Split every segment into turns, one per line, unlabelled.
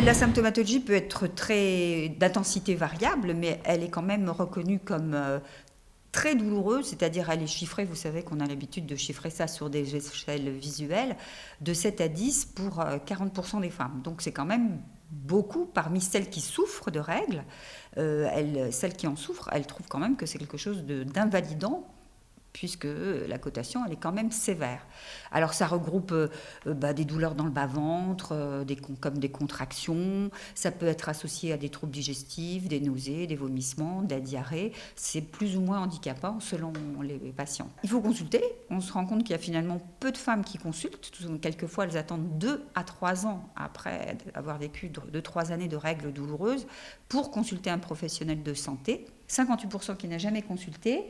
La symptomatologie peut être d'intensité variable, mais elle est quand même reconnue comme très douloureuse, c'est-à-dire elle est chiffrée, vous savez qu'on a l'habitude de chiffrer ça sur des échelles visuelles, de 7 à 10 pour 40% des femmes. Donc c'est quand même beaucoup parmi celles qui souffrent de règles. Celles qui en souffrent, elles trouvent quand même que c'est quelque chose d'invalidant, puisque la cotation, elle est quand même sévère. Alors ça regroupe des douleurs dans le bas-ventre, comme des contractions, ça peut être associé à des troubles digestifs, des nausées, des vomissements, de la diarrhée. C'est plus ou moins handicapant selon les patients. Il faut consulter, on se rend compte qu'il y a finalement peu de femmes qui consultent, quelquefois elles attendent 2 à 3 ans après avoir vécu 2-3 années de règles douloureuses pour consulter un professionnel de santé. 58% qui n'a jamais consulté,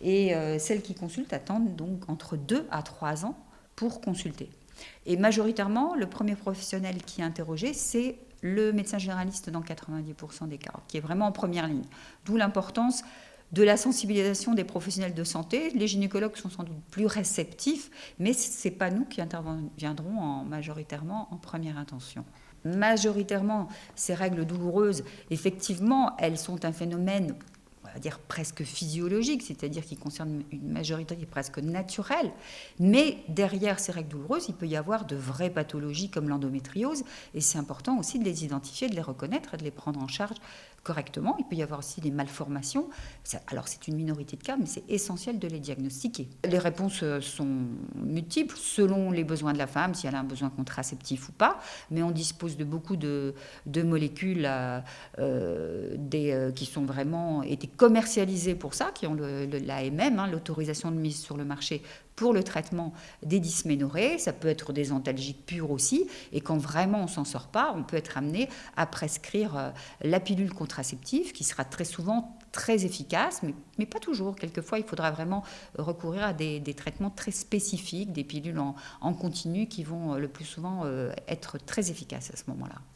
et celles qui consultent attendent donc entre 2 à 3 ans pour consulter. Et majoritairement, le premier professionnel qui est interrogé, c'est le médecin généraliste dans 90% des cas, qui est vraiment en première ligne. D'où l'importance de la sensibilisation des professionnels de santé. Les gynécologues sont sans doute plus réceptifs, mais ce n'est pas nous qui interviendrons majoritairement en première intention. Majoritairement, ces règles douloureuses, effectivement, elles sont un phénomène, on va dire presque physiologique, c'est-à-dire qui concerne une majorité qui est presque naturelle, mais derrière ces règles douloureuses, il peut y avoir de vraies pathologies comme l'endométriose, et c'est important aussi de les identifier, de les reconnaître et de les prendre en charge correctement. Il peut y avoir aussi des malformations. Alors c'est une minorité de cas, mais c'est essentiel de les diagnostiquer. Les réponses sont multiples selon les besoins de la femme, si elle a un besoin contraceptif ou pas, mais on dispose de beaucoup de molécules qui sont vraiment été commercialisées pour ça, qui ont l'AMM, l'autorisation de mise sur le marché pour le traitement des dysménorrhées. Ça peut être des antalgiques purs aussi, et quand vraiment on ne s'en sort pas, on peut être amené à prescrire la pilule contraceptive, qui sera très souvent très efficace, mais pas toujours. Quelquefois, il faudra vraiment recourir à des traitements très spécifiques, des pilules en continu qui vont le plus souvent être très efficaces à ce moment-là.